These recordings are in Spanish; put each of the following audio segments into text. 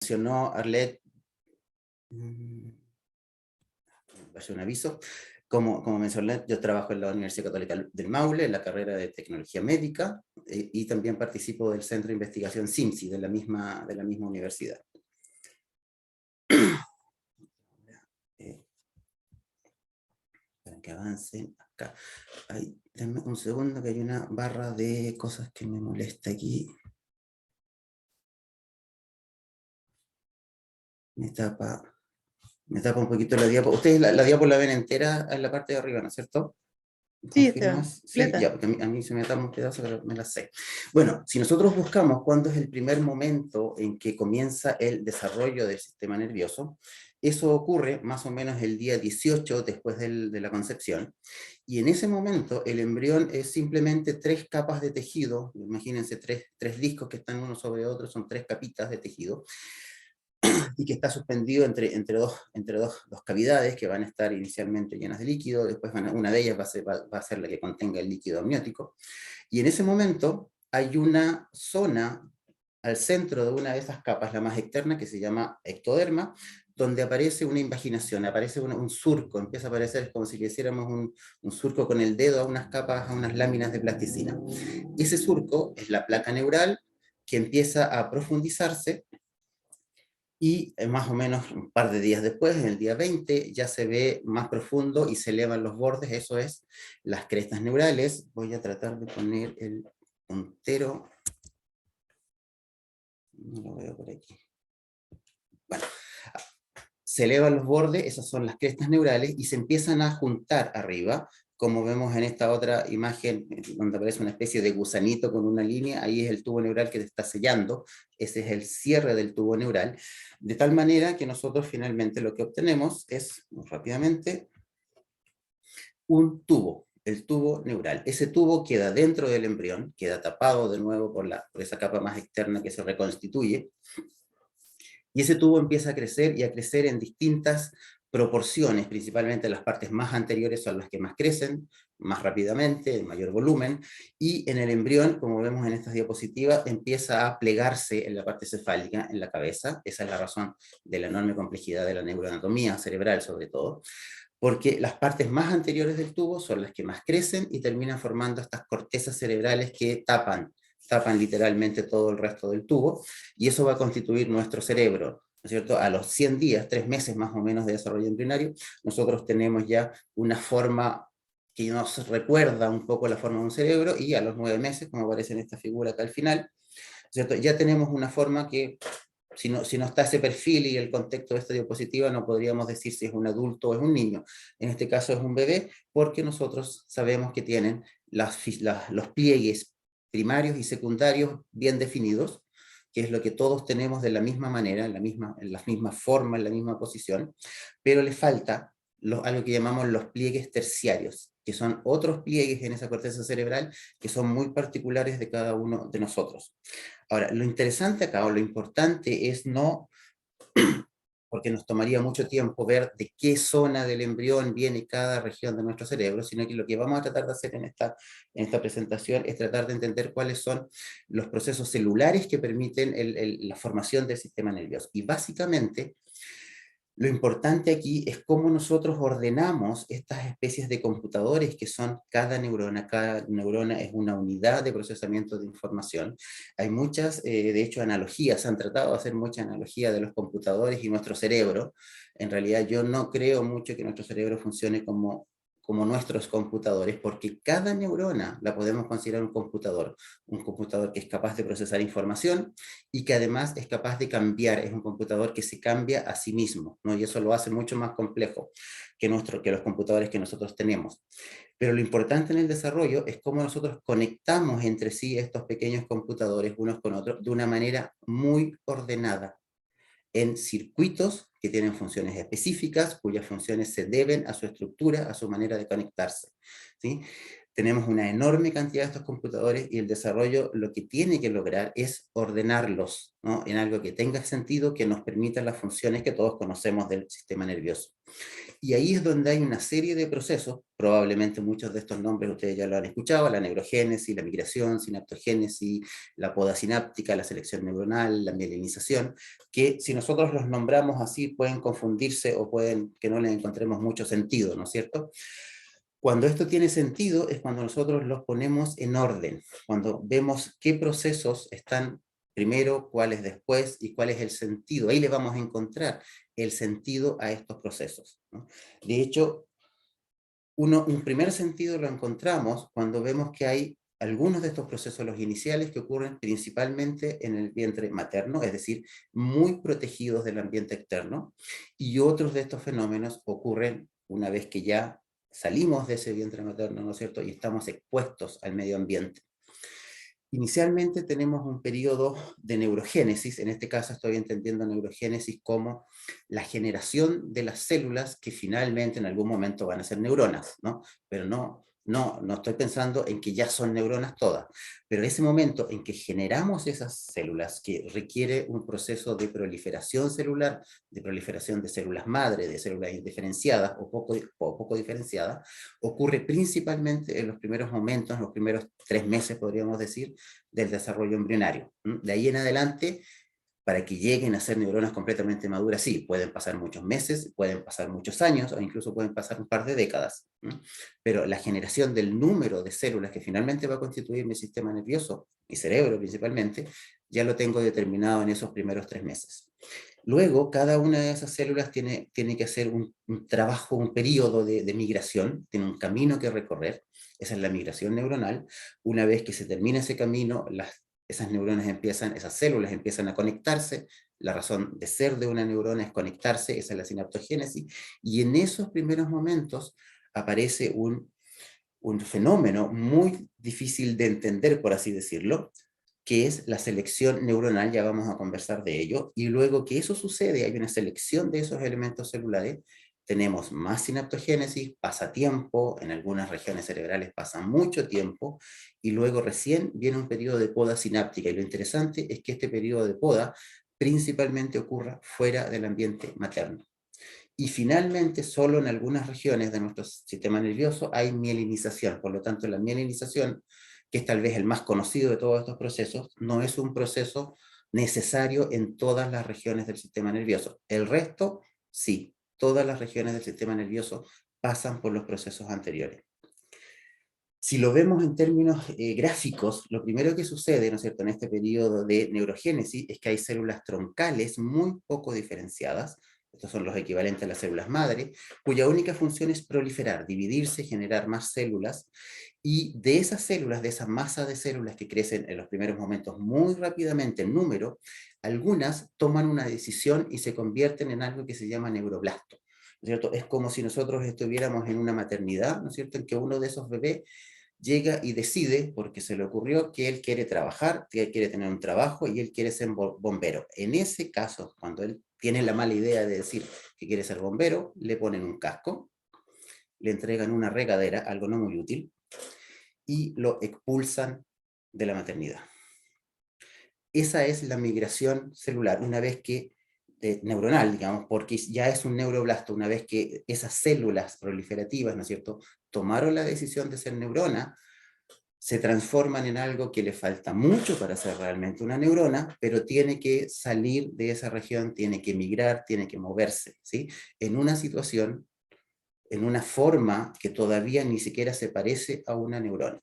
mencionó Arlette, voy a hacer un aviso, como mencioné, yo trabajo en la Universidad Católica del Maule, en la carrera de Tecnología Médica, y también participo del Centro de Investigación CIMSI, de la misma universidad. Para que avancen acá. Ay, denme un segundo que hay una barra de cosas que me molesta aquí. Me tapa un poquito la diapo. Ustedes la diapo la ven entera en la parte de arriba, ¿no es cierto? Sí, Esteban, ¿Confirmas? Sí, completa. ya, porque a mí se me tapa un pedazo, pero me la sé. Bueno, si nosotros buscamos cuándo es el primer momento en que comienza el desarrollo del sistema nervioso, eso ocurre más o menos el día 18 después de la concepción, y en ese momento el embrión es simplemente 3 capas de tejido, imagínense tres discos que están uno sobre otro, son 3 capitas de tejido, y que está suspendido entre dos cavidades que van a estar inicialmente llenas de líquido, después una de ellas va a ser la que contenga el líquido amniótico, y en ese momento hay una zona al centro de una de esas capas, la más externa, que se llama ectoderma, donde aparece una invaginación, aparece un surco, empieza a aparecer como si le hiciéramos un surco con el dedo a unas capas, a unas láminas de plasticina. Ese surco es la placa neural que empieza a profundizarse, y más o menos un par de días después, en el día 20, ya se ve más profundo y se elevan los bordes, eso es las crestas neurales. Voy a tratar de poner el puntero, no lo veo por aquí. Bueno, se elevan los bordes, esas son las crestas neurales, y se empiezan a juntar arriba, como vemos en esta otra imagen, donde aparece una especie de gusanito con una línea, ahí es el tubo neural que se está sellando, ese es el cierre del tubo neural, de tal manera que nosotros finalmente lo que obtenemos es, muy rápidamente, un tubo, el tubo neural. Ese tubo queda dentro del embrión, queda tapado de nuevo por esa capa más externa que se reconstituye, y ese tubo empieza a crecer y a crecer en distintas proporciones, principalmente las partes más anteriores son las que más crecen, más rápidamente, de mayor volumen, y en el embrión, como vemos en estas diapositivas, empieza a plegarse en la parte cefálica, en la cabeza. Esa es la razón de la enorme complejidad de la neuroanatomía cerebral, sobre todo, porque las partes más anteriores del tubo son las que más crecen y terminan formando estas cortezas cerebrales que tapan literalmente todo el resto del tubo, y eso va a constituir nuestro cerebro, ¿no es cierto? A los 100 días, 3 meses más o menos de desarrollo embrionario, nosotros tenemos ya una forma que nos recuerda un poco la forma de un cerebro, y a los 9 meses, como aparece en esta figura acá al final, ¿cierto? Ya tenemos una forma que, si no está ese perfil y el contexto de esta diapositiva, no podríamos decir si es un adulto o es un niño. En este caso es un bebé, porque nosotros sabemos que tienen los pliegues primarios y secundarios bien definidos, que es lo que todos tenemos de la misma manera, en la misma forma, en la misma posición, pero le falta algo que llamamos los pliegues terciarios, que son otros pliegues en esa corteza cerebral que son muy particulares de cada uno de nosotros. Ahora, lo interesante acá, o lo importante es no, porque nos tomaría mucho tiempo ver de qué zona del embrión viene cada región de nuestro cerebro, sino que lo que vamos a tratar de hacer en esta presentación es tratar de entender cuáles son los procesos celulares que permiten la formación del sistema nervioso. Y básicamente, lo importante aquí es cómo nosotros ordenamos estas especies de computadores que son cada neurona. Cada neurona es una unidad de procesamiento de información. Hay muchas, de hecho, analogías, se han tratado de hacer mucha analogía de los computadores y nuestro cerebro. En realidad yo no creo mucho que nuestro cerebro funcione como nuestros computadores, porque cada neurona la podemos considerar un computador que es capaz de procesar información y que además es capaz de cambiar, es un computador que se cambia a sí mismo, ¿no? Y eso lo hace mucho más complejo que los computadores que nosotros tenemos. Pero lo importante en el desarrollo es cómo nosotros conectamos entre sí estos pequeños computadores unos con otros de una manera muy ordenada, en circuitos que tienen funciones específicas, cuyas funciones se deben a su estructura, a su manera de conectarse, ¿sí? tenemos una enorme cantidad de estos computadores y el desarrollo lo que tiene que lograr es ordenarlos, ¿no?, en algo que tenga sentido, que nos permita las funciones que todos conocemos del sistema nervioso. Y ahí es donde hay una serie de procesos, probablemente muchos de estos nombres ustedes ya lo han escuchado: la neurogénesis, la migración, sinaptogénesis, la poda sináptica, la selección neuronal, la mielinización, que si nosotros los nombramos así pueden confundirse o pueden que no les encontremos mucho sentido, ¿no es cierto? Cuando esto tiene sentido es cuando nosotros los ponemos en orden, cuando vemos qué procesos están primero, cuáles después y cuál es el sentido. Ahí le vamos a encontrar el sentido a estos procesos, ¿no? De hecho, un primer sentido lo encontramos cuando vemos que hay algunos de estos procesos, los iniciales, que ocurren principalmente en el vientre materno, es decir, muy protegidos del ambiente externo, y otros de estos fenómenos ocurren una vez que ya salimos de ese vientre materno, ¿no es cierto?, y estamos expuestos al medio ambiente. Inicialmente tenemos un periodo de neurogénesis, en este caso estoy entendiendo neurogénesis como la generación de las células que finalmente en algún momento van a ser neuronas, ¿no? Pero no estoy pensando en que ya son neuronas todas, pero ese momento en que generamos esas células, que requiere un proceso de proliferación celular, de proliferación de células madre, de células indiferenciadas o poco diferenciadas, ocurre principalmente en los primeros momentos, en los primeros 3 meses, podríamos decir, del desarrollo embrionario. De ahí en adelante, para que lleguen a ser neuronas completamente maduras, sí, pueden pasar muchos meses, pueden pasar muchos años, o incluso pueden pasar un par de décadas. Pero la generación del número de células que finalmente va a constituir mi sistema nervioso, mi cerebro principalmente, ya lo tengo determinado en esos primeros 3 meses. Luego, cada una de esas células tiene que hacer un trabajo, un periodo de migración, tiene un camino que recorrer. Esa es la migración neuronal. Una vez que se termina ese camino, esas células empiezan a conectarse. La razón de ser de una neurona es conectarse, esa es la sinaptogénesis, y en esos primeros momentos aparece un fenómeno muy difícil de entender, por así decirlo, que es la selección neuronal. Ya vamos a conversar de ello, y luego que eso sucede, hay una selección de esos elementos celulares, tenemos más sinaptogénesis, pasa tiempo, en algunas regiones cerebrales pasa mucho tiempo, y luego recién viene un periodo de poda sináptica, y lo interesante es que este periodo de poda principalmente ocurra fuera del ambiente materno. Y finalmente, solo en algunas regiones de nuestro sistema nervioso hay mielinización. Por lo tanto, la mielinización, que es tal vez el más conocido de todos estos procesos, no es un proceso necesario en todas las regiones del sistema nervioso. El resto, sí, todas las regiones del sistema nervioso pasan por los procesos anteriores. Si lo vemos en términos gráficos, lo primero que sucede, ¿no es cierto?, en este periodo de neurogénesis es que hay células troncales muy poco diferenciadas. Estos son los equivalentes a las células madre, cuya única función es proliferar, dividirse, generar más células, y de esas células, de esa masa de células que crecen en los primeros momentos muy rápidamente en número, algunas toman una decisión y se convierten en algo que se llama neuroblasto, ¿no es cierto? Es como si nosotros estuviéramos en una maternidad, ¿no es cierto?, en que uno de esos bebés llega y decide, porque se le ocurrió, que él quiere trabajar, que él quiere tener un trabajo y él quiere ser bombero. En ese caso, cuando él tiene la mala idea de decir que quiere ser bombero, le ponen un casco, le entregan una regadera, algo no muy útil, y lo expulsan de la maternidad. Esa es la migración celular, una vez que, neuronal, digamos, porque ya es un neuroblasto, una vez que esas células proliferativas, ¿no es cierto?, tomaron la decisión de ser neurona, se transforman en algo que le falta mucho para ser realmente una neurona, pero tiene que salir de esa región, tiene que migrar, tiene que moverse, ¿sí?, en una situación, en una forma que todavía ni siquiera se parece a una neurona.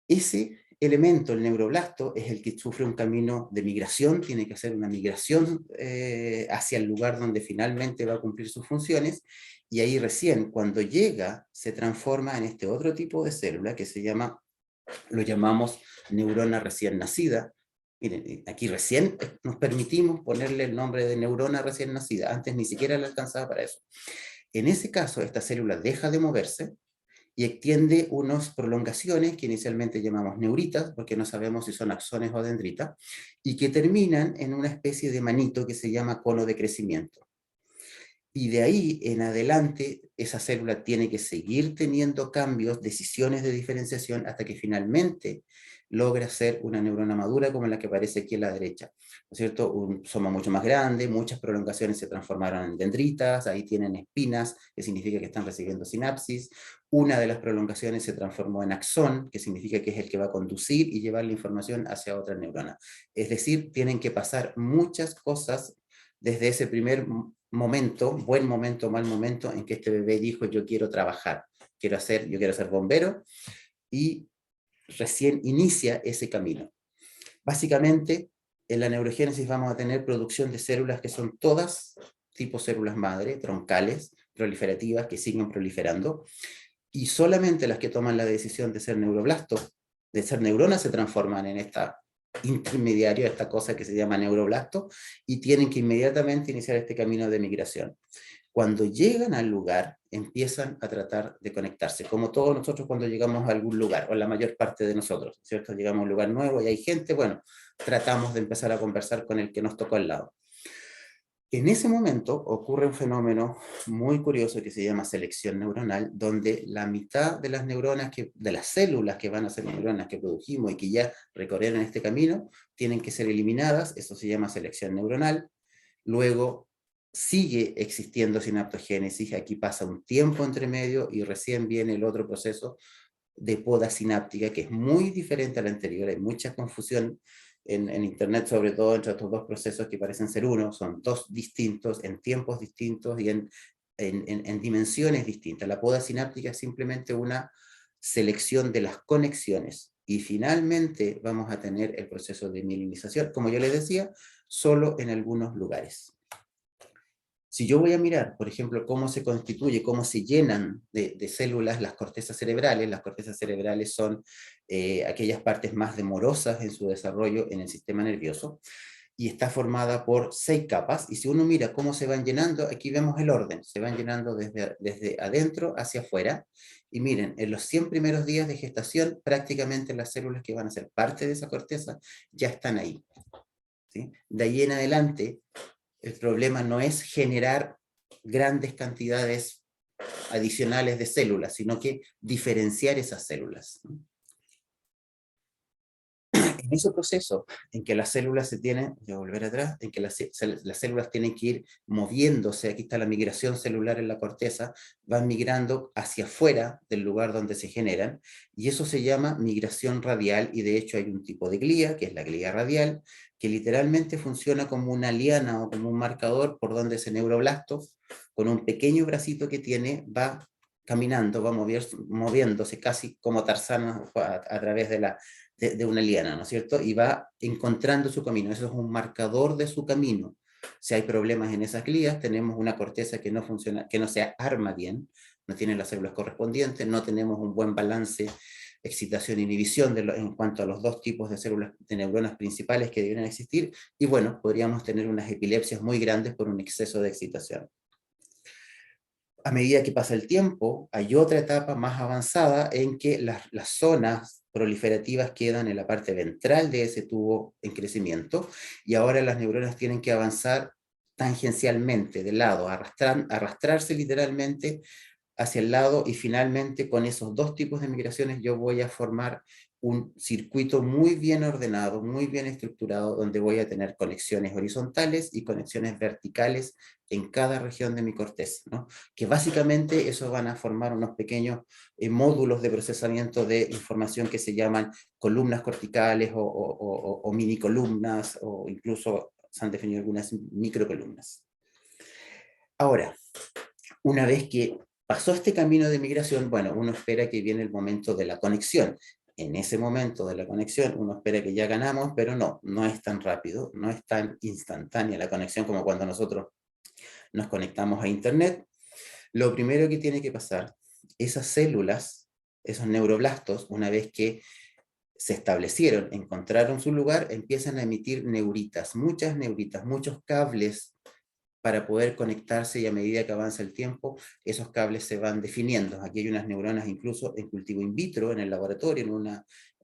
Ese elemento, el neuroblasto, es el que sufre un camino de migración, tiene que hacer una migración hacia el lugar donde finalmente va a cumplir sus funciones, y ahí recién, cuando llega, se transforma en este otro tipo de célula que lo llamamos neurona recién nacida. Miren, aquí recién nos permitimos ponerle el nombre de neurona recién nacida, antes ni siquiera le alcanzaba para eso. En ese caso, esta célula deja de moverse y extiende unas prolongaciones que inicialmente llamamos neuritas, porque no sabemos si son axones o dendritas, y que terminan en una especie de manito que se llama cono de crecimiento. Y de ahí en adelante, esa célula tiene que seguir teniendo cambios, decisiones de diferenciación, hasta que finalmente logra ser una neurona madura como la que aparece aquí a la derecha. ¿No es cierto? Un soma mucho más grande, muchas prolongaciones se transformaron en dendritas, ahí tienen espinas, que significa que están recibiendo sinapsis. Una de las prolongaciones se transformó en axón, que significa que es el que va a conducir y llevar la información hacia otra neurona. Es decir, tienen que pasar muchas cosas desde ese primer momento, buen momento, mal momento, en que este bebé dijo: yo quiero trabajar, yo quiero ser bombero, y recién inicia ese camino. Básicamente, en la neurogénesis vamos a tener producción de células que son todas tipo células madre, troncales, proliferativas, que siguen proliferando, y solamente las que toman la decisión de ser neuroblastos, de ser neuronas, se transforman en esta intermediario, esta cosa que se llama neuroblasto, y tienen que inmediatamente iniciar este camino de migración. Cuando llegan al lugar, empiezan a tratar de conectarse, como todos nosotros cuando llegamos a algún lugar, o la mayor parte de nosotros, ¿cierto? Llegamos a un lugar nuevo y hay gente, bueno, tratamos de empezar a conversar con el que nos tocó al lado. En ese momento ocurre un fenómeno muy curioso que se llama selección neuronal, donde la mitad de las neuronas, de las células que van a ser neuronas que produjimos y que ya recorrieron este camino, tienen que ser eliminadas. Eso se llama selección neuronal. Luego sigue existiendo sinaptogénesis, aquí pasa un tiempo entre medio y recién viene el otro proceso de poda sináptica, que es muy diferente a la anterior. Hay mucha confusión en Internet, sobre todo entre estos dos procesos que parecen ser uno. Son dos distintos, en tiempos distintos y en dimensiones distintas. La poda sináptica es simplemente una selección de las conexiones. Y finalmente vamos a tener el proceso de mielinización, como yo les decía, solo en algunos lugares. Si yo voy a mirar, por ejemplo, cómo se constituye, cómo se llenan de células las cortezas cerebrales son aquellas partes más demorosas en su desarrollo en el sistema nervioso, y está formada por 6 capas, y si uno mira cómo se van llenando, aquí vemos el orden, se van llenando desde adentro hacia afuera, y miren, en los 100 primeros días de gestación, prácticamente las células que van a ser parte de esa corteza ya están ahí, ¿sí? De ahí en adelante, el problema no es generar grandes cantidades adicionales de células, sino que diferenciar esas células. En ese proceso en que las células se tienen, voy a volver atrás, en que las células tienen que ir moviéndose, aquí está la migración celular en la corteza, van migrando hacia afuera del lugar donde se generan, y eso se llama migración radial, y de hecho hay un tipo de glía, que es la glía radial, que literalmente funciona como una liana o como un marcador por donde ese neuroblasto, con un pequeño bracito que tiene, va caminando, va moviéndose casi como Tarzán a través de una liana, ¿no es cierto? Y va encontrando su camino. Eso es un marcador de su camino. Si hay problemas en esas glías, tenemos una corteza que no funciona, que no se arma bien, no tiene las células correspondientes, no tenemos un buen balance excitación-inhibición en cuanto a los dos tipos de células, de neuronas principales que deben existir, y bueno, podríamos tener unas epilepsias muy grandes por un exceso de excitación. A medida que pasa el tiempo, hay otra etapa más avanzada en que las zonas proliferativas quedan en la parte ventral de ese tubo en crecimiento, y ahora las neuronas tienen que avanzar tangencialmente, de lado, arrastrarse literalmente hacia el lado, y finalmente con esos dos tipos de migraciones yo voy a formar un circuito muy bien ordenado, muy bien estructurado, donde voy a tener conexiones horizontales y conexiones verticales en cada región de mi corteza, ¿no? Que básicamente eso van a formar unos pequeños módulos de procesamiento de información que se llaman columnas corticales o mini columnas, o incluso se han definido algunas microcolumnas. Ahora, una vez que pasó este camino de migración, bueno, uno espera que viene el momento de la conexión. En ese momento de la conexión uno espera que ya ganamos, pero no es tan rápido, no es tan instantánea la conexión como cuando nosotros nos conectamos a Internet. Lo primero que tiene que pasar, esas células, esos neuroblastos, una vez que se establecieron, encontraron su lugar, empiezan a emitir neuritas, muchas neuritas, muchos cables para poder conectarse, y a medida que avanza el tiempo, esos cables se van definiendo. Aquí hay unas neuronas incluso en cultivo in vitro, en el laboratorio,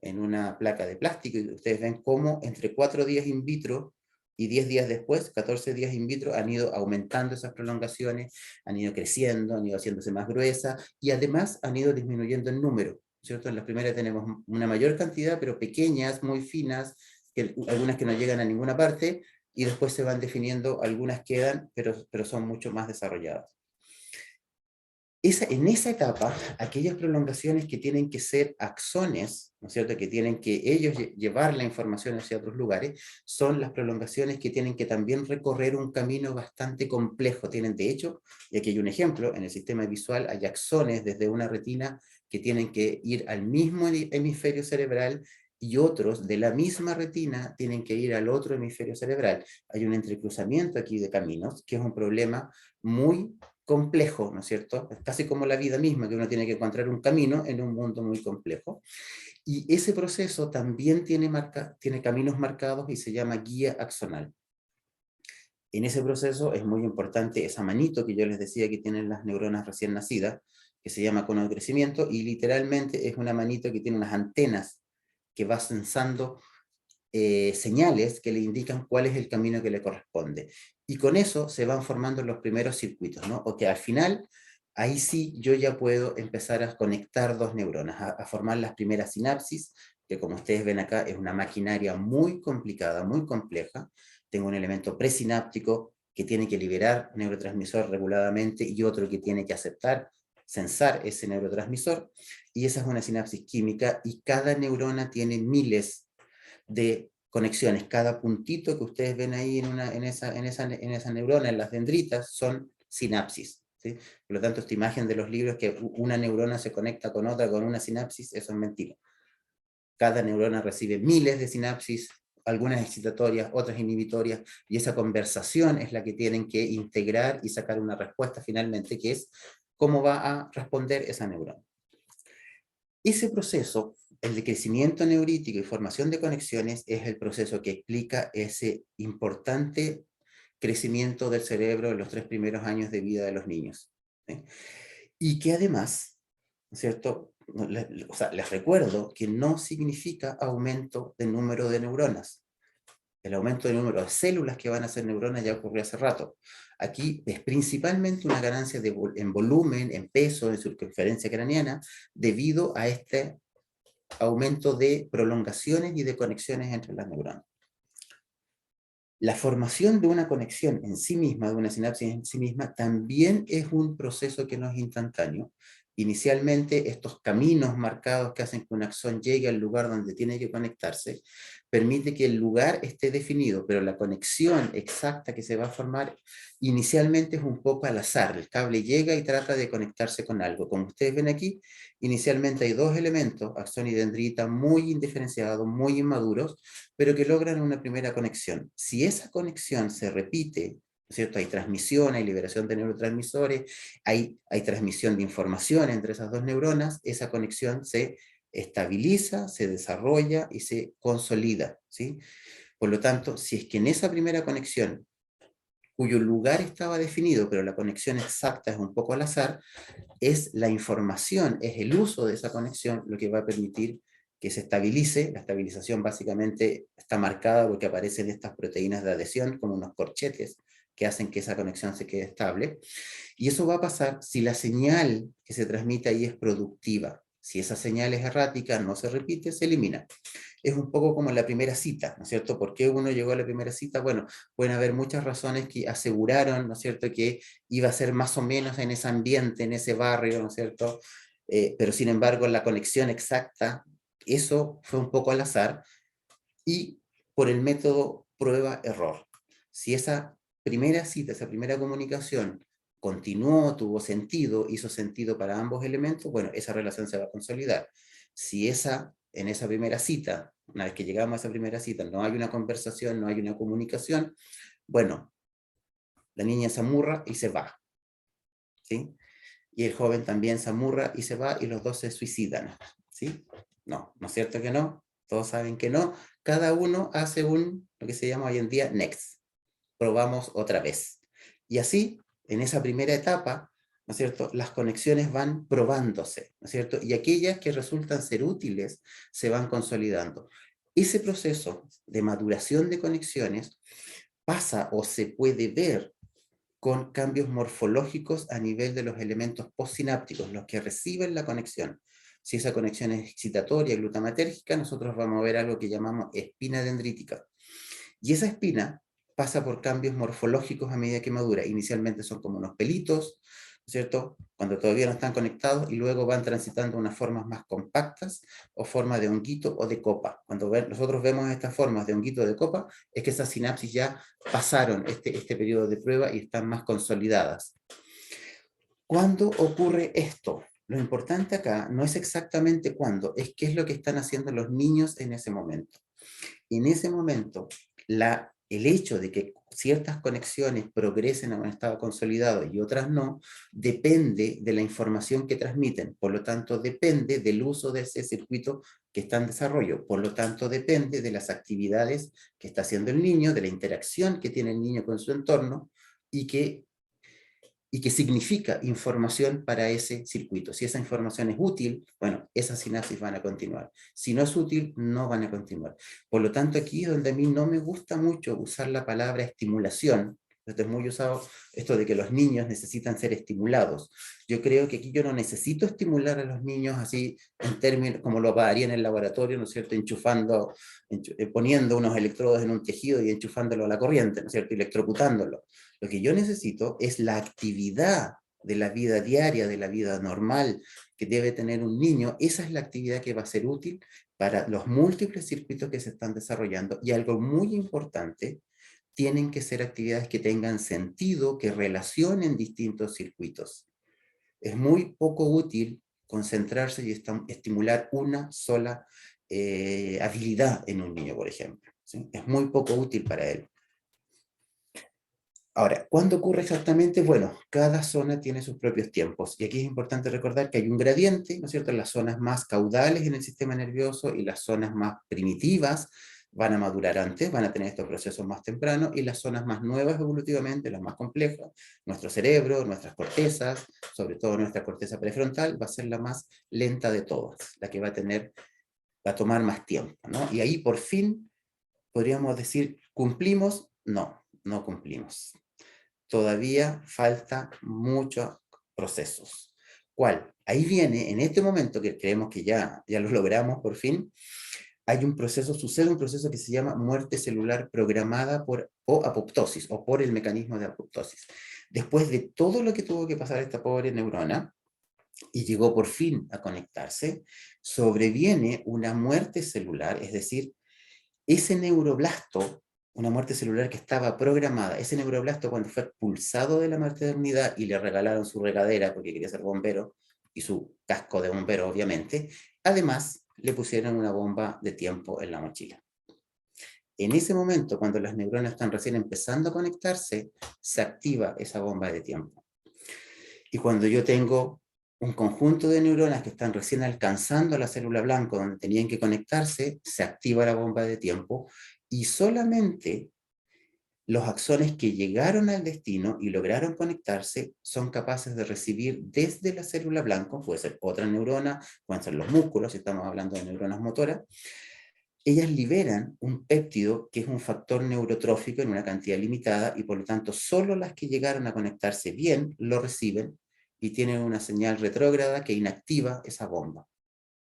en una placa de plástico, y ustedes ven cómo entre 4 días in vitro y 10 días después, 14 días in vitro, han ido aumentando esas prolongaciones, han ido creciendo, han ido haciéndose más gruesas, y además han ido disminuyendo en número, ¿cierto? En las primeras tenemos una mayor cantidad, pero pequeñas, muy finas, algunas que no llegan a ninguna parte, y después se van definiendo, algunas quedan, pero son mucho más desarrolladas. En esa etapa, aquellas prolongaciones que tienen que ser axones, ¿no es cierto?, que tienen que ellos llevar la información hacia otros lugares, son las prolongaciones que tienen que también recorrer un camino bastante complejo. Tienen, de hecho, y aquí hay un ejemplo, en el sistema visual hay axones desde una retina que tienen que ir al mismo hemisferio cerebral, y otros de la misma retina tienen que ir al otro hemisferio cerebral. Hay un entrecruzamiento aquí de caminos, que es un problema muy complejo, ¿no es cierto? Es casi como la vida misma, que uno tiene que encontrar un camino en un mundo muy complejo. Y ese proceso también tiene caminos marcados y se llama guía axonal. En ese proceso es muy importante esa manito que yo les decía que tienen las neuronas recién nacidas, que se llama cono de crecimiento, y literalmente es una manito que tiene unas antenas que va sensando señales que le indican cuál es el camino que le corresponde. Y con eso se van formando los primeros circuitos, ¿no? O que al final, ahí sí yo ya puedo empezar a conectar dos neuronas, a formar las primeras sinapsis, que como ustedes ven acá es una maquinaria muy complicada, muy compleja. Tengo un elemento presináptico que tiene que liberar neurotransmisor reguladamente y otro que tiene que aceptar, sensar ese neurotransmisor, y esa es una sinapsis química, y cada neurona tiene miles de conexiones. Cada puntito que ustedes ven ahí en esa neurona, en las dendritas, son sinapsis, ¿sí? Por lo tanto, esta imagen de los libros que una neurona se conecta con otra con una sinapsis, eso es mentira. Cada neurona recibe miles de sinapsis, algunas excitatorias, otras inhibitorias, y esa conversación es la que tienen que integrar y sacar una respuesta finalmente, que es cómo va a responder esa neurona. Ese proceso, el de crecimiento neurítico y formación de conexiones, es el proceso que explica ese importante crecimiento del cerebro en los 3 primeros años de vida de los niños, ¿sí? Y que además, ¿no es cierto? O sea, les recuerdo que no significa aumento de número de neuronas. El aumento del número de células que van a ser neuronas ya ocurrió hace rato. Aquí es principalmente una ganancia en volumen, en peso, en circunferencia craneana, debido a este aumento de prolongaciones y de conexiones entre las neuronas. La formación de una conexión en sí misma, de una sinapsis en sí misma, también es un proceso que no es instantáneo. Inicialmente, estos caminos marcados que hacen que un axón llegue al lugar donde tiene que conectarse, permite que el lugar esté definido, pero la conexión exacta que se va a formar inicialmente es un poco al azar. El cable llega y trata de conectarse con algo. Como ustedes ven aquí, inicialmente hay dos elementos, axón y dendrita, muy indiferenciados, muy inmaduros, pero que logran una primera conexión. Si esa conexión se repite, ¿no es cierto? Hay transmisión, hay liberación de neurotransmisores, hay transmisión de información entre esas dos neuronas, esa conexión se estabiliza, se desarrolla y se consolida, ¿sí? Por lo tanto, si es que en esa primera conexión, cuyo lugar estaba definido, pero la conexión exacta es un poco al azar, es la información, es el uso de esa conexión lo que va a permitir que se estabilice. La estabilización básicamente está marcada porque aparecen estas proteínas de adhesión como unos corchetes que hacen que esa conexión se quede estable. Y eso va a pasar si la señal que se transmite ahí es productiva. Si esa señal es errática, no se repite, se elimina. Es un poco como la primera cita, ¿no es cierto? ¿Por qué uno llegó a la primera cita? Bueno, pueden haber muchas razones que aseguraron, ¿no es cierto?, que iba a ser más o menos en ese ambiente, en ese barrio, ¿no es cierto? Pero sin embargo, la conexión exacta, eso fue un poco al azar, y por el método prueba-error. Si esa primera cita, esa primera comunicación continuó, tuvo sentido, hizo sentido para ambos elementos, bueno, esa relación se va a consolidar. Si en esa primera cita, una vez que llegamos a esa primera cita, no hay una conversación, no hay una comunicación, bueno, la niña se amurra y se va, ¿sí? Y el joven también se amurra y se va, y los dos se suicidan, ¿sí? No, ¿no es cierto que no? Todos saben que no. Cada uno hace lo que se llama hoy en día next. Probamos otra vez. Y así, en esa primera etapa, ¿no es cierto?, las conexiones van probándose, ¿no es cierto? Y aquellas que resultan ser útiles se van consolidando. Ese proceso de maduración de conexiones pasa o se puede ver con cambios morfológicos a nivel de los elementos postsinápticos, los que reciben la conexión. Si esa conexión es excitatoria, glutamatérgica, nosotros vamos a ver algo que llamamos espina dendrítica. Y esa espina pasa por cambios morfológicos a medida que madura. Inicialmente son como unos pelitos, ¿cierto? Cuando todavía no están conectados, y luego van transitando unas formas más compactas o formas de honguito o de copa. Cuando nosotros vemos estas formas de honguito o de copa, es que esas sinapsis ya pasaron este periodo de prueba y están más consolidadas. ¿Cuándo ocurre esto? Lo importante acá no es exactamente cuándo, es qué es lo que están haciendo los niños en ese momento. En ese momento, el hecho de que ciertas conexiones progresen a un estado consolidado y otras no, depende de la información que transmiten, por lo tanto depende del uso de ese circuito que está en desarrollo, por lo tanto depende de las actividades que está haciendo el niño, de la interacción que tiene el niño con su entorno y que significa información para ese circuito. Si esa información es útil, bueno, esas sinapsis van a continuar. Si no es útil, no van a continuar. Por lo tanto, aquí es donde a mí no me gusta mucho usar la palabra estimulación. Esto es muy usado, esto de que los niños necesitan ser estimulados. Yo creo que aquí yo no necesito estimular a los niños así en términos como lo haría en el laboratorio, ¿no es cierto? Poniendo unos electrodos en un tejido y enchufándolo a la corriente, ¿no es cierto? Electrocutándolo. Lo que yo necesito es la actividad de la vida diaria, de la vida normal que debe tener un niño. Esa es la actividad que va a ser útil para los múltiples circuitos que se están desarrollando. Y algo muy importante, tienen que ser actividades que tengan sentido, que relacionen distintos circuitos. Es muy poco útil concentrarse y estimular una sola habilidad en un niño, por ejemplo, ¿sí? Es muy poco útil para él. Ahora, ¿cuándo ocurre exactamente? Bueno, cada zona tiene sus propios tiempos. Y aquí es importante recordar que hay un gradiente, ¿no es cierto? Las zonas más caudales en el sistema nervioso y las zonas más primitivas van a madurar antes, van a tener estos procesos más tempranos, y las zonas más nuevas evolutivamente, las más complejas, nuestro cerebro, nuestras cortezas, sobre todo nuestra corteza prefrontal, va a ser la más lenta de todas, la que va a tomar más tiempo, ¿no? Y ahí por fin podríamos decir, ¿cumplimos? No, no cumplimos. Todavía falta muchos procesos. ¿Cuál? Ahí viene, en este momento que creemos que ya lo logramos por fin, hay un proceso, sucede un proceso que se llama muerte celular programada o apoptosis, o por el mecanismo de apoptosis. Después de todo lo que tuvo que pasar esta pobre neurona, y llegó por fin a conectarse, sobreviene una muerte celular, es decir, ese neuroblasto, una muerte celular que estaba programada, ese neuroblasto cuando fue expulsado de la maternidad y le regalaron su regadera porque quería ser bombero, y su casco de bombero obviamente, además le pusieron una bomba de tiempo en la mochila. En ese momento, cuando las neuronas están recién empezando a conectarse, se activa esa bomba de tiempo. Y cuando yo tengo un conjunto de neuronas que están recién alcanzando la célula blanca donde tenían que conectarse, se activa la bomba de tiempo y solamente los axones que llegaron al destino y lograron conectarse son capaces de recibir desde la célula blanca, puede ser otra neurona, pueden ser los músculos, si estamos hablando de neuronas motoras, ellas liberan un péptido que es un factor neurotrófico en una cantidad limitada y por lo tanto solo las que llegaron a conectarse bien lo reciben y tienen una señal retrógrada que inactiva esa bomba.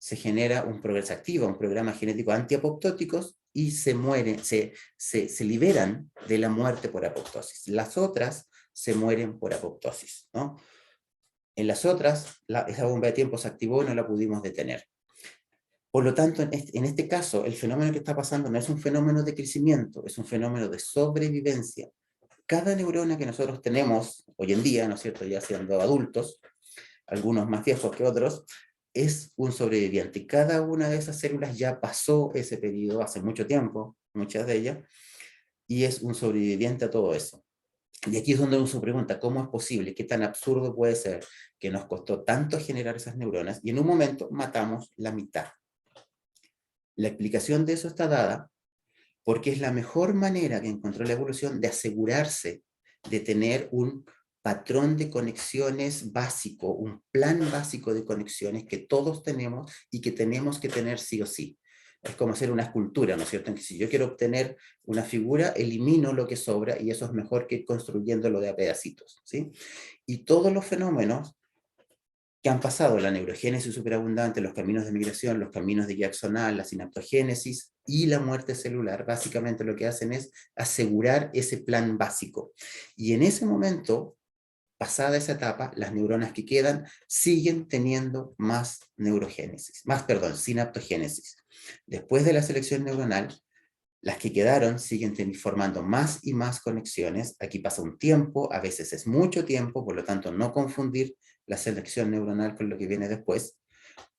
Se genera se activa un programa genético antiapoptóticos y se mueren, se liberan de la muerte por apoptosis. Las otras se mueren por apoptosis, ¿no? En las otras, esa bomba de tiempo se activó y no la pudimos detener. Por lo tanto, en este caso, el fenómeno que está pasando no es un fenómeno de crecimiento, es un fenómeno de sobrevivencia. Cada neurona que nosotros tenemos hoy en día, ¿no es cierto?, ya siendo adultos, algunos más viejos que otros, es un sobreviviente. Cada una de esas células ya pasó ese periodo hace mucho tiempo, muchas de ellas, y es un sobreviviente a todo eso. Y aquí es donde uno se pregunta, ¿cómo es posible? ¿Qué tan absurdo puede ser que nos costó tanto generar esas neuronas y en un momento matamos la mitad? La explicación de eso está dada porque es la mejor manera que encontró la evolución de asegurarse de tener un patrón de conexiones básico, un plan básico de conexiones que todos tenemos y que tenemos que tener sí o sí. Es como hacer una escultura, ¿no es cierto? En que si yo quiero obtener una figura, elimino lo que sobra y eso es mejor que ir construyéndolo de a pedacitos, ¿sí? Y todos los fenómenos que han pasado, la neurogénesis superabundante, los caminos de migración, los caminos de guía axonal, la sinaptogénesis y la muerte celular, básicamente lo que hacen es asegurar ese plan básico. Y en ese momento, pasada esa etapa, las neuronas que quedan siguen teniendo más neurogénesis, sinaptogénesis. Después de la selección neuronal, las que quedaron siguen formando más y más conexiones. Aquí pasa un tiempo, a veces es mucho tiempo, por lo tanto no confundir la selección neuronal con lo que viene después.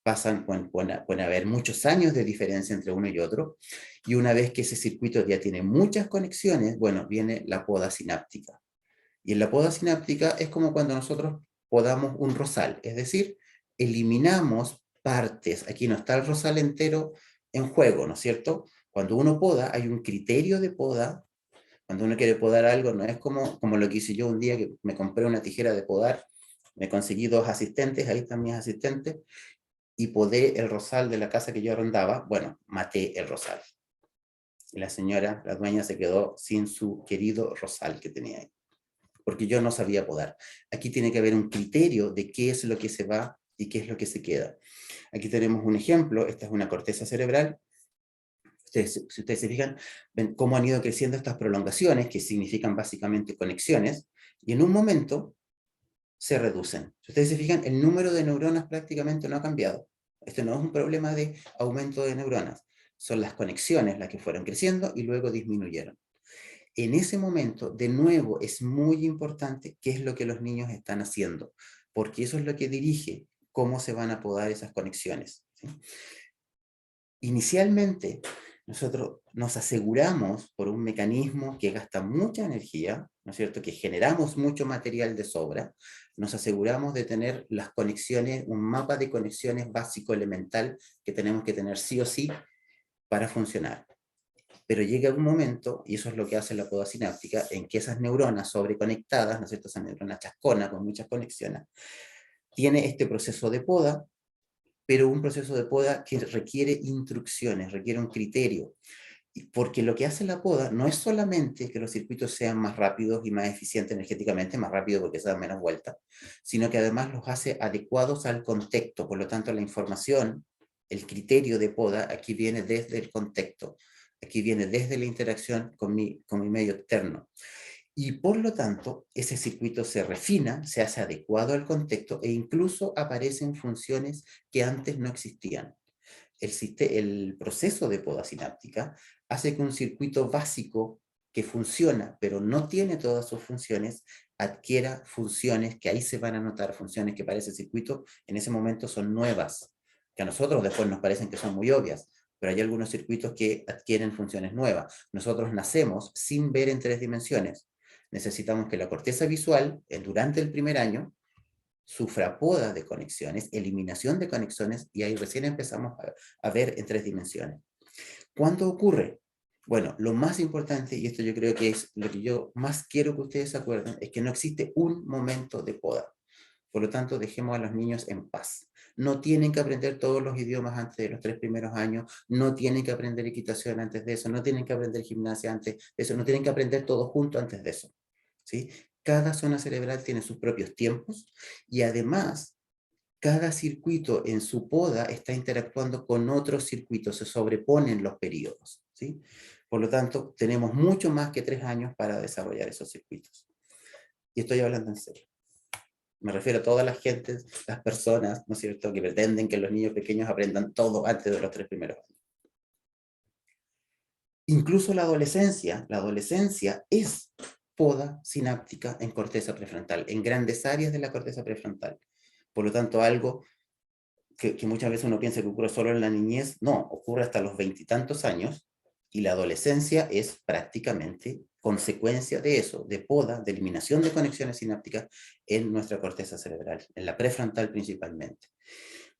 Pueden haber muchos años de diferencia entre uno y otro, y una vez que ese circuito ya tiene muchas conexiones, bueno, viene la poda sináptica. Y en la poda sináptica es como cuando nosotros podamos un rosal, es decir, eliminamos partes. Aquí no está el rosal entero en juego, ¿no es cierto? Cuando uno poda, hay un criterio de poda. Cuando uno quiere podar algo, no es como lo que hice yo un día, que me compré una tijera de podar, me conseguí 2 asistentes, ahí están mis asistentes, y podé el rosal de la casa que yo arrendaba. Bueno, maté el rosal. Y la señora, la dueña, se quedó sin su querido rosal que tenía ahí, porque yo no sabía podar. Aquí tiene que haber un criterio de qué es lo que se va y qué es lo que se queda. Aquí tenemos un ejemplo, esta es una corteza cerebral. Si ustedes se fijan, ven cómo han ido creciendo estas prolongaciones, que significan básicamente conexiones, y en un momento se reducen. Si ustedes se fijan, el número de neuronas prácticamente no ha cambiado. Este no es un problema de aumento de neuronas, son las conexiones las que fueron creciendo y luego disminuyeron. En ese momento, de nuevo, es muy importante qué es lo que los niños están haciendo, porque eso es lo que dirige cómo se van a podar esas conexiones, ¿sí? Inicialmente, nosotros nos aseguramos por un mecanismo que gasta mucha energía, ¿no es cierto?, que generamos mucho material de sobra, nos aseguramos de tener las conexiones, un mapa de conexiones básico elemental que tenemos que tener sí o sí para funcionar. Pero llega un momento, y eso es lo que hace la poda sináptica, en que esas neuronas sobreconectadas, ¿no es cierto?, esas neuronas chasconas con muchas conexiones, tiene este proceso de poda, pero un proceso de poda que requiere instrucciones, requiere un criterio, porque lo que hace la poda no es solamente que los circuitos sean más rápidos y más eficientes energéticamente, más rápido porque se dan menos vueltas, sino que además los hace adecuados al contexto. Por lo tanto, la información, el criterio de poda aquí viene desde el contexto, aquí viene desde la interacción con mi medio externo. Y por lo tanto, ese circuito se refina, se hace adecuado al contexto e incluso aparecen funciones que antes no existían. El proceso de poda sináptica hace que un circuito básico que funciona, pero no tiene todas sus funciones, adquiera funciones que ahí se van a notar, funciones que para ese circuito en ese momento son nuevas, que a nosotros después nos parecen que son muy obvias, pero hay algunos circuitos que adquieren funciones nuevas. Nosotros nacemos sin ver en 3 dimensiones. Necesitamos que la corteza visual, durante el primer año, sufra poda de conexiones, eliminación de conexiones, y ahí recién empezamos a ver en 3 dimensiones. ¿Cuándo ocurre? Bueno, lo más importante, y esto yo creo que es lo que yo más quiero que ustedes se acuerden, es que no existe un momento de poda. Por lo tanto, dejemos a los niños en paz. No tienen que aprender todos los idiomas antes de los 3 primeros años, no tienen que aprender equitación antes de eso, no tienen que aprender gimnasia antes de eso, no tienen que aprender todo junto antes de eso, ¿sí? Cada zona cerebral tiene sus propios tiempos y además cada circuito en su poda está interactuando con otros circuitos, se sobreponen los periodos, ¿sí? Por lo tanto, tenemos mucho más que 3 años para desarrollar esos circuitos. Y estoy hablando en serio. Me refiero a todas las gentes, las personas, ¿no es cierto?, que pretenden que los niños pequeños aprendan todo antes de los 3 primeros años. Incluso la adolescencia es poda sináptica en corteza prefrontal, en grandes áreas de la corteza prefrontal. Por lo tanto, algo que muchas veces uno piensa que ocurre solo en la niñez, no, ocurre hasta los 20 y tantos años, y la adolescencia es prácticamente consecuencia de eso, de poda, de eliminación de conexiones sinápticas en nuestra corteza cerebral, en la prefrontal principalmente.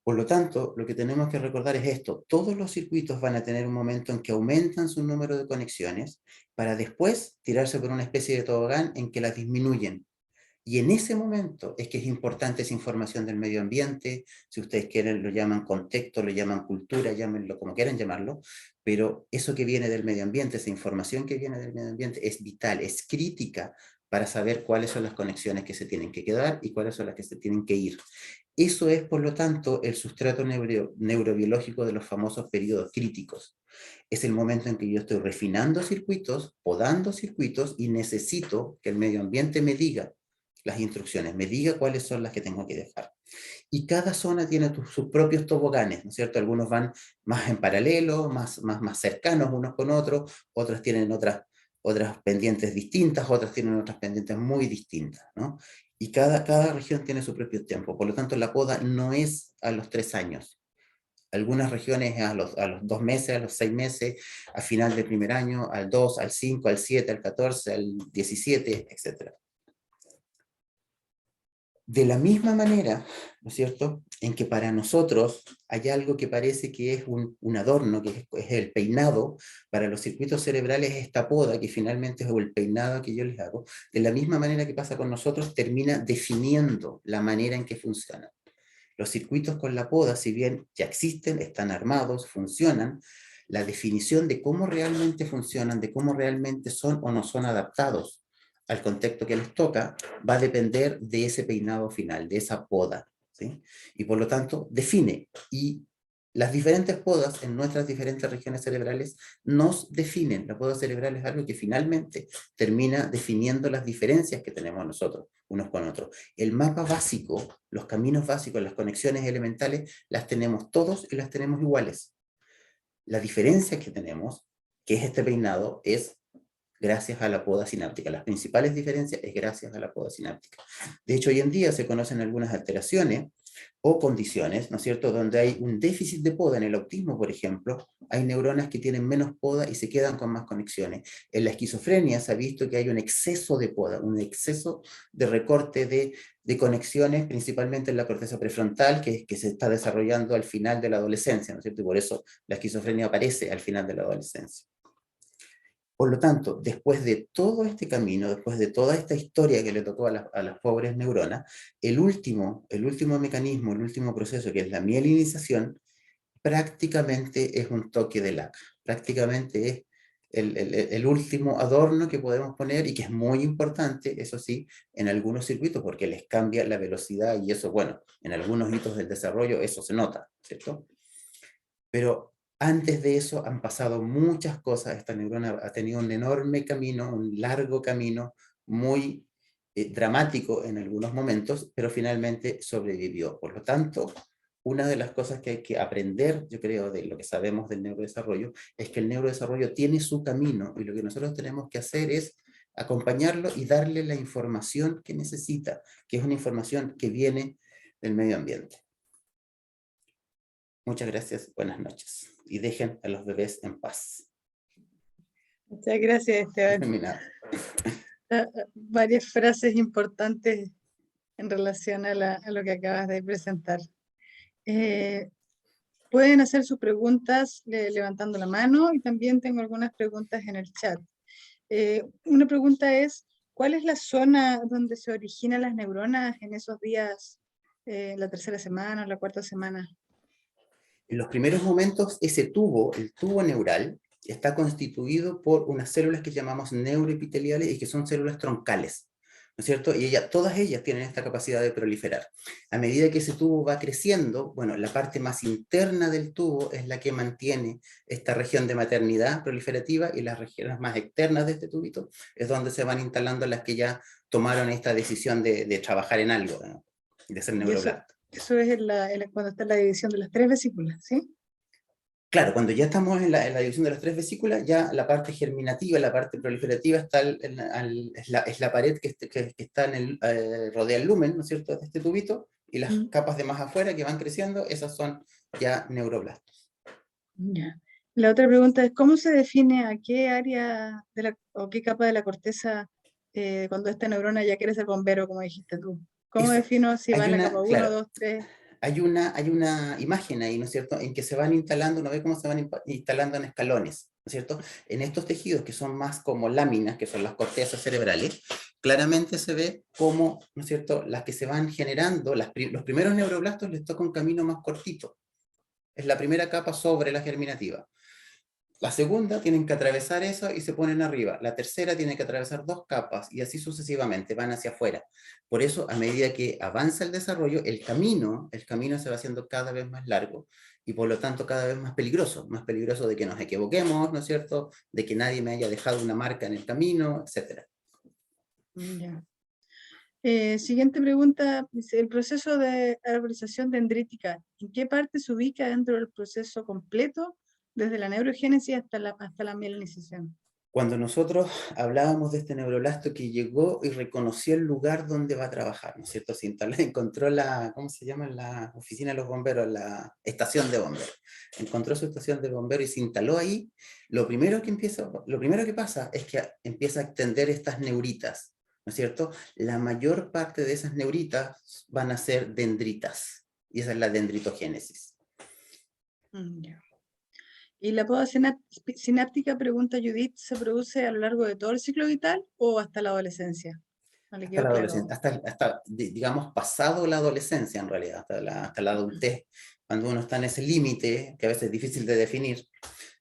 Por lo tanto, lo que tenemos que recordar es esto: todos los circuitos van a tener un momento en que aumentan su número de conexiones para después tirarse por una especie de tobogán en que las disminuyen. Y en ese momento es que es importante esa información del medio ambiente, si ustedes quieren lo llaman contexto, lo llaman cultura, llámenlo como quieran llamarlo, pero eso que viene del medio ambiente, esa información que viene del medio ambiente es vital, es crítica para saber cuáles son las conexiones que se tienen que quedar y cuáles son las que se tienen que ir. Eso es, por lo tanto, el sustrato neurobiológico de los famosos periodos críticos. Es el momento en que yo estoy refinando circuitos, podando circuitos, y necesito que el medio ambiente me diga las instrucciones, me diga cuáles son las que tengo que dejar. Y cada zona tiene sus propios toboganes, ¿no es cierto? Algunos van más en paralelo, más cercanos unos con otros, otros tienen otras pendientes distintas, otras tienen otras pendientes muy distintas, ¿no? Y cada región tiene su propio tiempo, por lo tanto la poda no es a los 3 años. Algunas regiones a los 2 meses, a los 6 meses, a final del primer año, al 2, al 5, al 7, al 14, al 17, etc. De la misma manera, ¿no es cierto?, en que para nosotros hay algo que parece que es un adorno, que es el peinado, para los circuitos cerebrales esta poda, que finalmente es el peinado que yo les hago, de la misma manera que pasa con nosotros, termina definiendo la manera en que funcionan. Los circuitos con la poda, si bien ya existen, están armados, funcionan, la definición de cómo realmente funcionan, de cómo realmente son o no son adaptados al contexto que les toca, va a depender de ese peinado final, de esa poda, ¿sí? Y por lo tanto, define. Y las diferentes podas en nuestras diferentes regiones cerebrales nos definen. La poda cerebral es algo que finalmente termina definiendo las diferencias que tenemos nosotros, unos con otros. El mapa básico, los caminos básicos, las conexiones elementales, las tenemos todos y las tenemos iguales. La diferencia que tenemos, que es este peinado, es gracias a la poda sináptica. Las principales diferencias es gracias a la poda sináptica. De hecho, hoy en día se conocen algunas alteraciones o condiciones, ¿no es cierto?, donde hay un déficit de poda. En el autismo, por ejemplo, hay neuronas que tienen menos poda y se quedan con más conexiones. En la esquizofrenia se ha visto que hay un exceso de poda, un exceso de recorte de conexiones, principalmente en la corteza prefrontal, que se está desarrollando al final de la adolescencia, ¿no es cierto? Y por eso la esquizofrenia aparece al final de la adolescencia. Por lo tanto, después de todo este camino, después de toda esta historia que le tocó a las pobres neuronas, el último mecanismo, el último proceso, que es la mielinización, prácticamente es un toque de laca. Prácticamente es el último adorno que podemos poner, y que es muy importante, eso sí, en algunos circuitos, porque les cambia la velocidad, y eso, bueno, en algunos hitos del desarrollo eso se nota, ¿cierto? Pero antes de eso han pasado muchas cosas. Esta neurona ha tenido un enorme camino, un largo camino, muy dramático en algunos momentos, pero finalmente sobrevivió. Por lo tanto, una de las cosas que hay que aprender, yo creo, de lo que sabemos del neurodesarrollo, es que el neurodesarrollo tiene su camino, y lo que nosotros tenemos que hacer es acompañarlo y darle la información que necesita, que es una información que viene del medio ambiente. Muchas gracias, buenas noches. Y dejen a los bebés en paz. Muchas gracias, Esteban. Terminado. Varias frases importantes en relación a lo que acabas de presentar. Pueden hacer sus preguntas levantando la mano, y también tengo algunas preguntas en el chat. Una pregunta es, ¿cuál es la zona donde se originan las neuronas en esos días, la tercera semana o la cuarta semana? En los primeros momentos, ese tubo, el tubo neural, está constituido por unas células que llamamos neuroepiteliales, y que son células troncales, ¿no es cierto? Y todas ellas tienen esta capacidad de proliferar. A medida que ese tubo va creciendo, bueno, la parte más interna del tubo es la que mantiene esta región de maternidad proliferativa, y las regiones más externas de este tubito es donde se van instalando las que ya tomaron esta decisión de trabajar en algo, ¿no? De ser neuroblastos. Eso es cuando está en la división de las 3 vesículas, ¿sí? Claro, cuando ya estamos en la división de las 3 vesículas, ya la parte germinativa, la parte proliferativa, es la pared que está rodea el lumen, ¿no es cierto?, de este tubito, y las capas de más afuera que van creciendo, esas son ya neuroblastos. Ya. La otra pregunta es, ¿cómo se define a qué área o qué capa de la corteza cuando esta neurona ya quiere ser bombero, como dijiste tú? ¿Cómo defino si va en la capa 1, 2, 3? hay una imagen ahí, ¿no es cierto?, en que se van instalando, uno ve cómo se van instalando en escalones, ¿no es cierto? En estos tejidos que son más como láminas, que son las cortezas cerebrales, claramente se ve cómo, ¿no es cierto?, las que se van generando, los primeros neuroblastos les toca un camino más cortito. Es la primera capa sobre la germinativa. La segunda tienen que atravesar eso y se ponen arriba. La tercera tiene que atravesar dos capas y así sucesivamente, van hacia afuera. Por eso, a medida que avanza el desarrollo, el camino se va haciendo cada vez más largo y por lo tanto cada vez más peligroso de que nos equivoquemos, ¿no es cierto? De que nadie me haya dejado una marca en el camino, etc. Ya. Siguiente pregunta, dice, el proceso de arborización dendrítica, ¿en qué parte se ubica dentro del proceso completo, desde la neurogénesis hasta la mielinización? Cuando nosotros hablábamos de este neuroblasto que llegó y reconoció el lugar donde va a trabajar, ¿no es cierto? Se instaló, encontró la, ¿cómo se llama? La oficina de los bomberos, la estación de bomberos. Encontró su estación de bomberos y se instaló ahí. Lo primero que pasa es que empieza a extender estas neuritas, ¿no es cierto? La mayor parte de esas neuritas van a ser dendritas, y esa es la dendritogénesis. Ya. ¿Y la poda sináptica, pregunta Judith, se produce a lo largo de todo el ciclo vital o hasta la adolescencia? No le Hasta quedó la claro. adolescencia, digamos, pasado la adolescencia en realidad, hasta la adultez, cuando uno está en ese límite, que a veces es difícil de definir,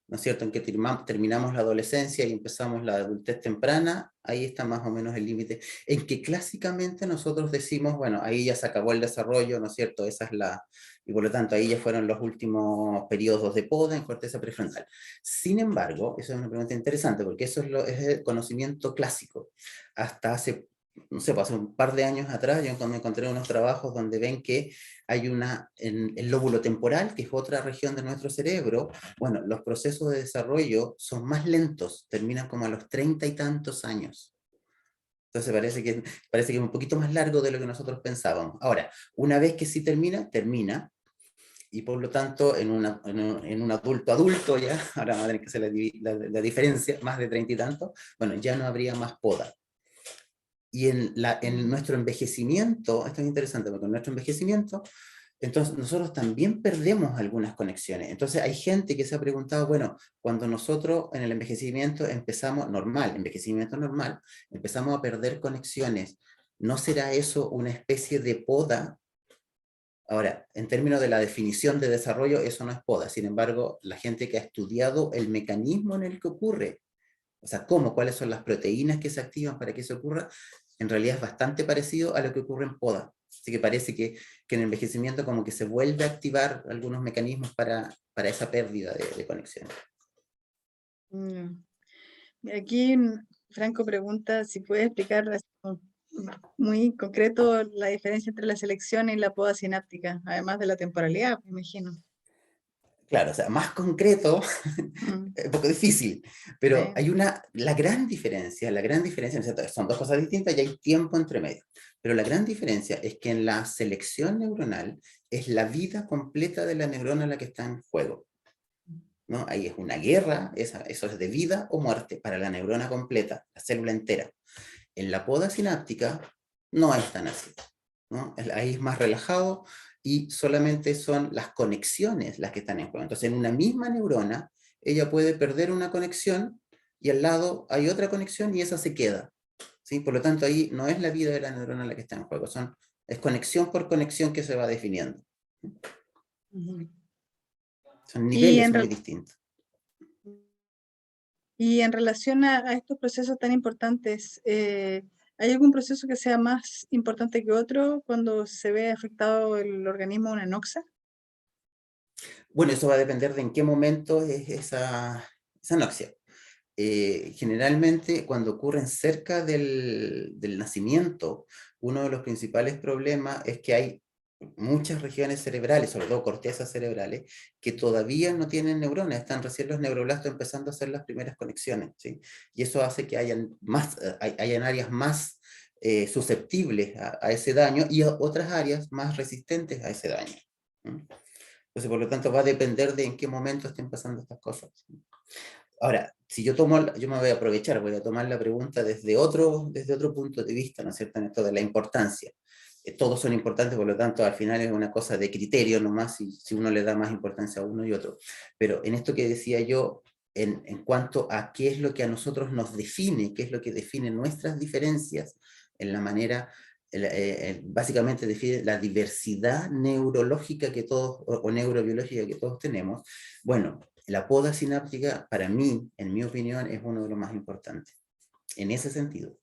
¿no es cierto?, en que terminamos la adolescencia y empezamos la adultez temprana, ahí está más o menos el límite, en que clásicamente nosotros decimos, bueno, ahí ya se acabó el desarrollo, ¿no es cierto?, esa es la, y por lo tanto ahí ya fueron los últimos periodos de poda en corteza prefrontal. Sin embargo, eso es una pregunta interesante, porque eso es el conocimiento clásico. Hasta hace, no sé, pues hace un par de años atrás, yo me encontré unos trabajos donde ven que hay en el lóbulo temporal, que es otra región de nuestro cerebro, bueno, los procesos de desarrollo son más lentos, terminan como a los 30 y tantos años. Entonces parece que es un poquito más largo de lo que nosotros pensábamos. Ahora, una vez que sí termina, y por lo tanto en un adulto adulto ya, ahora vamos a tener que hacer la diferencia, más de 30 y tantos, bueno, ya no habría más poda. Y en nuestro envejecimiento, esto es interesante, porque en nuestro envejecimiento, entonces nosotros también perdemos algunas conexiones. Entonces hay gente que se ha preguntado, bueno, cuando nosotros en el envejecimiento envejecimiento normal, empezamos a perder conexiones, ¿no será eso una especie de poda? Ahora, en términos de la definición de desarrollo, eso no es poda. Sin embargo, la gente que ha estudiado el mecanismo en el que ocurre, o sea, cuáles son las proteínas que se activan para que eso ocurra, en realidad es bastante parecido a lo que ocurre en poda. Así que parece que en el envejecimiento como que se vuelve a activar algunos mecanismos para esa pérdida de conexión. Mm. Aquí Franco pregunta si puede explicar así como muy concreto la diferencia entre la selección y la poda sináptica, además de la temporalidad, me imagino. Claro, o sea, más concreto, Mm, es un poco difícil, pero sí. hay la gran diferencia, ¿no es cierto? Son dos cosas distintas y hay tiempo entre medio. Pero la gran diferencia es que en la selección neuronal es la vida completa de la neurona la que está en juego, ¿no? Ahí es una guerra, eso es de vida o muerte para la neurona completa, la célula entera. En la poda sináptica no es tan así, ¿no? Ahí es más relajado y solamente son las conexiones las que están en juego. Entonces, en una misma neurona, ella puede perder una conexión y al lado hay otra conexión y esa se queda, ¿sí? Por lo tanto, ahí no es la vida de la neurona la que está en juego, es conexión por conexión que se va definiendo. Ujú. Son Y niveles en, muy re- distintos. y en relación a estos procesos tan importantes, ¿hay algún proceso que sea más importante que otro cuando se ve afectado el organismo de una noxa? Bueno, eso va a depender de en qué momento es esa anoxia. Generalmente cuando ocurren cerca del nacimiento, uno de los principales problemas es que hay muchas regiones cerebrales, sobre todo cortezas cerebrales, que todavía no tienen neuronas, están recién los neuroblastos empezando a hacer las primeras conexiones, ¿sí? Y eso hace que hayan áreas más susceptibles a ese daño y otras áreas más resistentes a ese daño. ¿Mm? Entonces, por lo tanto, va a depender de en qué momento estén pasando estas cosas. Ahora, si yo me voy a aprovechar, voy a tomar la pregunta desde otro punto de vista, ¿no es cierto?, en esto de la importancia. todos son importantes, por lo tanto, al final es una cosa de criterio nomás, si uno le da más importancia a uno y otro. Pero en esto que decía yo, en cuanto a qué es lo que a nosotros nos define, qué es lo que define nuestras diferencias en la manera, básicamente define la diversidad neurológica que todos, o neurobiológica que todos tenemos. Bueno, la poda sináptica, para mí, en mi opinión, es uno de los más importantes, en ese sentido.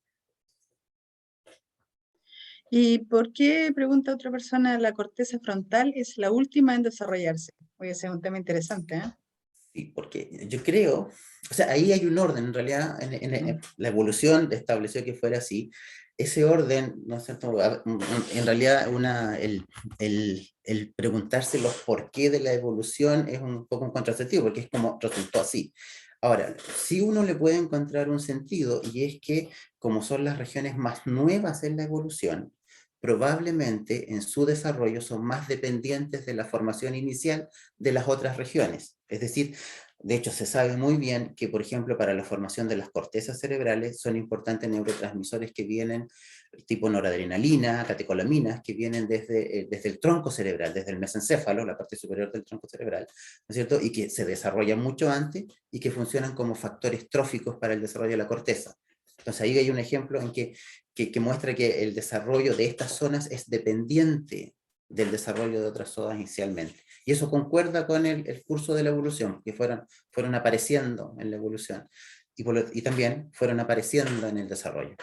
¿Y por qué, pregunta otra persona, la corteza frontal es la última en desarrollarse? Oye, ese es un tema interesante, ¿eh? Sí, porque yo creo, o sea, ahí hay un orden, en realidad, en la evolución estableció que fuera así. Ese orden, ¿no es cierto? En realidad, el preguntarse los por qué de la evolución es un poco un contrasentido, porque es como resultó así. Ahora, sí uno le puede encontrar un sentido, y es que como son las regiones más nuevas en la evolución, probablemente en su desarrollo son más dependientes de la formación inicial de las otras regiones. Es decir, de hecho se sabe muy bien que, por ejemplo, para la formación de las cortezas cerebrales son importantes neurotransmisores que vienen tipo noradrenalina, catecolaminas, que vienen desde el tronco cerebral, desde el mesencéfalo, la parte superior del tronco cerebral, ¿no es cierto? Y que se desarrollan mucho antes y que funcionan como factores tróficos para el desarrollo de la corteza. Entonces ahí hay un ejemplo en que muestra que el desarrollo de estas zonas es dependiente del desarrollo de otras zonas inicialmente. Y eso concuerda con el curso de la evolución, que fueron apareciendo en la evolución y también fueron apareciendo en el desarrollo.